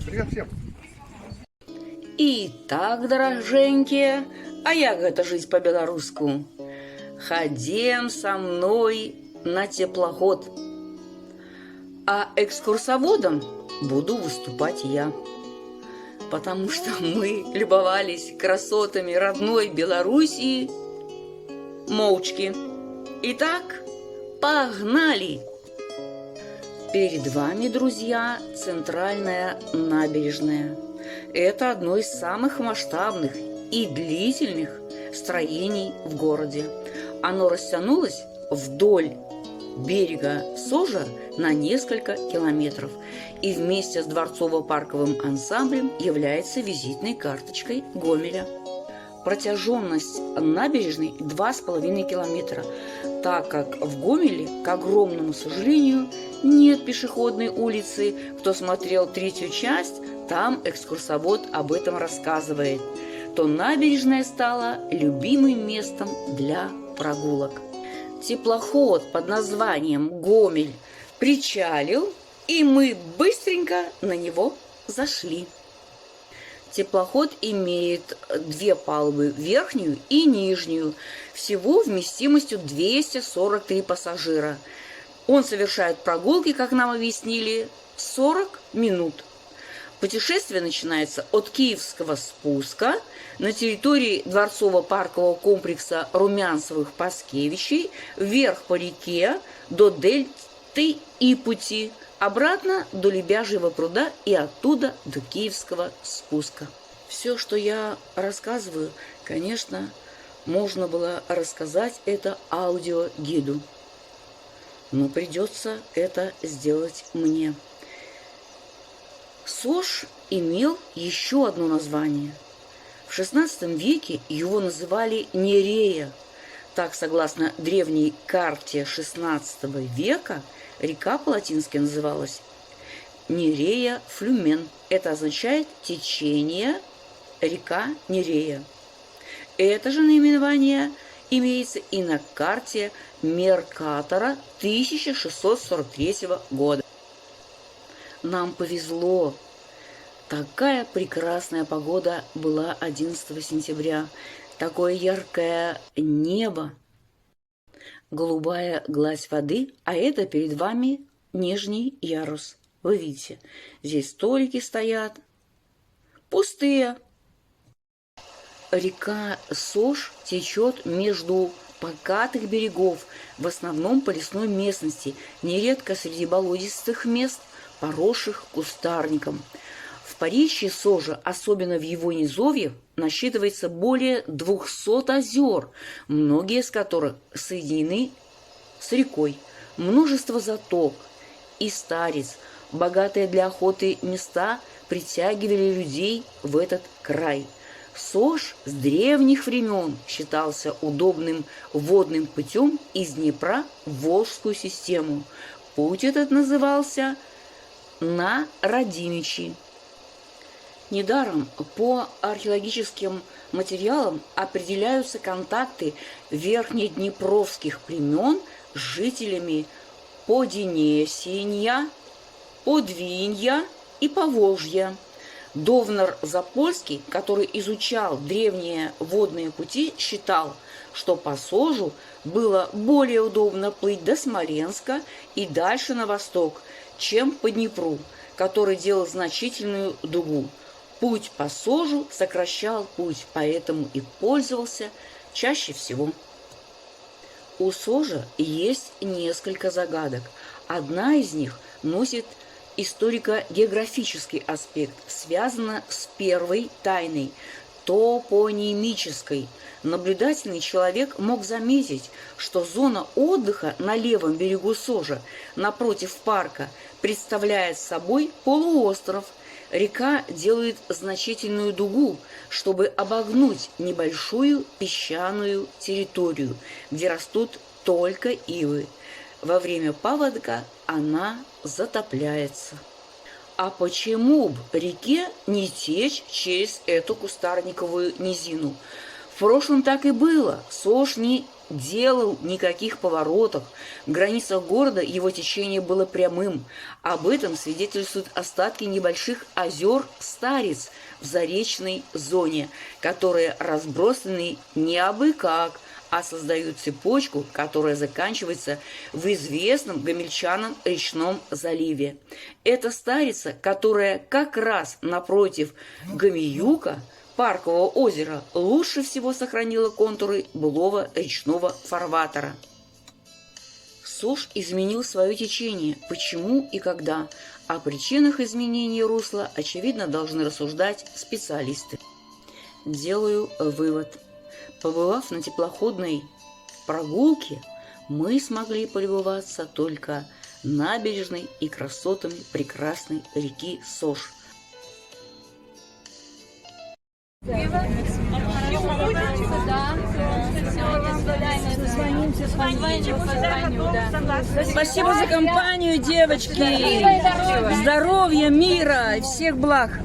Привет всем! Итак, дороженькие, а як гэта жыць по-беларуску? Ходим со мной на теплоход. А экскурсоводом буду выступать я. Потому что мы любовались красотами родной Белоруссии молчки. Итак, погнали! Перед вами, друзья, центральная набережная. Это одно из самых масштабных и длительных строений в городе. Оно растянулось вдоль берега Сожа на несколько километров и вместе с дворцово-парковым ансамблем является визитной карточкой Гомеля. Протяженность набережной 2,5 километра, так как в Гомеле, к огромному сожалению, нет пешеходной улицы. Кто смотрел третью часть, там экскурсовод об этом рассказывает. То набережная стала любимым местом для прогулок. Теплоход под названием «Гомель» причалил, и мы быстренько на него зашли. Теплоход имеет две палубы, верхнюю и нижнюю, всего вместимостью 243 пассажира. Он совершает прогулки, как нам объяснили, 40 минут. Путешествие начинается от Киевского спуска на территории дворцово-паркового комплекса Румянцевых-Паскевичей вверх по реке до дельты Ипути, обратно до Лебяжьего пруда и оттуда до Киевского спуска. Все, что я рассказываю, конечно, можно было рассказать это аудиогиду, но придется это сделать мне. Сож имел еще одно название. В XVI веке его называли Нерея. Так, согласно древней карте XVI века, река по-латински называлась Нерея Флюмен. Это означает течение река Нерея. Это же наименование имеется и на карте Меркатора 1643 года. Нам повезло. Такая прекрасная погода была 11 сентября. Такое яркое небо. Голубая гладь воды, а это перед вами нижний ярус. Вы видите, здесь столики стоят, пустые. Река Сож течет между покатых берегов, в основном по лесной местности, нередко среди болотистых мест, поросших кустарником. В поречье Сожа, особенно в его низовьях, насчитывается более 200 озер, многие из которых соединены с рекой. Множество заток и стариц, богатые для охоты места, притягивали людей в этот край. Сож с древних времен считался удобным водным путем из Днепра в Волжскую систему. Путь этот назывался на Радимичи. Недаром по археологическим материалам определяются контакты верхнеднепровских племен с жителями Поденесения, Подвинья и Поволжья. Довнар Запольский, который изучал древние водные пути, считал, что по Сожу было более удобно плыть до Смоленска и дальше на восток, чем по Днепру, который делал значительную дугу. Путь по Сожу сокращал путь, поэтому и пользовался чаще всего. У Сожа есть несколько загадок. Одна из них носит историко-географический аспект, связана с первой тайной, топонимической. Наблюдательный человек мог заметить, что зона отдыха на левом берегу Сожа, напротив парка, представляет собой полуостров. Река делает значительную дугу, чтобы обогнуть небольшую песчаную территорию, где растут только ивы. Во время паводка она затопляется. А почему бы реке не течь через эту кустарниковую низину? В прошлом так и было. Сож не делал никаких поворотов. В границах города его течение было прямым. Об этом свидетельствуют остатки небольших озер Старец в заречной зоне, которые разбросаны не абы как, а создают цепочку, которая заканчивается в известном гомельчанам речном заливе. Это Старица, которая как раз напротив Гомеюка, паркового озера, лучше всего сохранила контуры былого речного фарватера. Сош изменил свое течение. Почему и когда? О причинах изменения русла, очевидно, должны рассуждать специалисты. Делаю вывод. Побывав на теплоходной прогулке, мы смогли полюбоваться только набережной и красотами прекрасной реки Сош. Спасибо за компанию, девочки. Здоровья, мира и всех благ.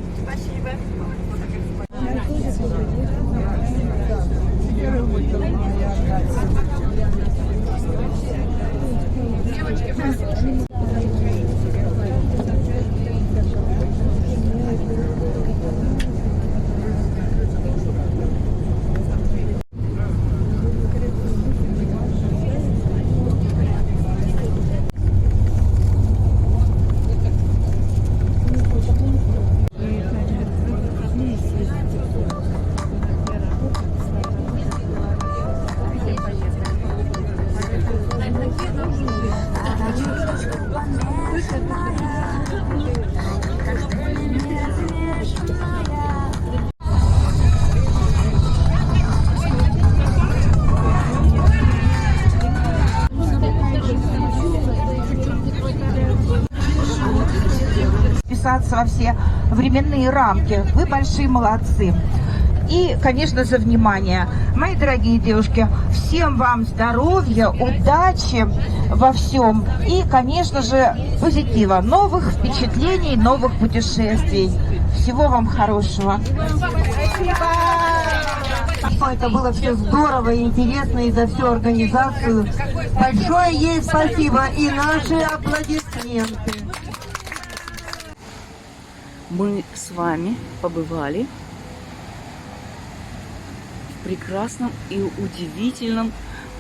Вписаться во все временные рамки. Вы большие молодцы. И, конечно, за внимание. Мои дорогие девушки, всем вам здоровья, удачи во всем. И, конечно же, позитива, новых впечатлений, новых путешествий. Всего вам хорошего. Спасибо! Это было все здорово и интересно, и за всю организацию. Большое ей спасибо и наши аплодисменты. Мы с вами побывали в прекрасном и удивительном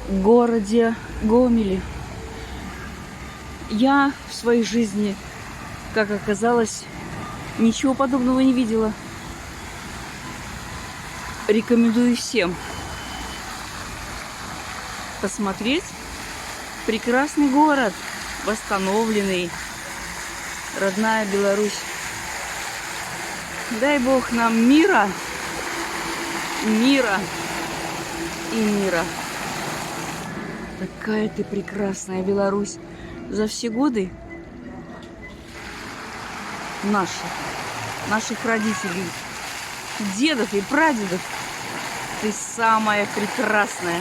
городе Гомеле. Я в своей жизни, как оказалось, ничего подобного не видела. Рекомендую всем посмотреть прекрасный город, восстановленный, родная Беларусь. Дай Бог нам мира, мира и мира. Такая ты прекрасная Беларусь. За все годы наших родителей, дедов и прадедов, ты самая прекрасная.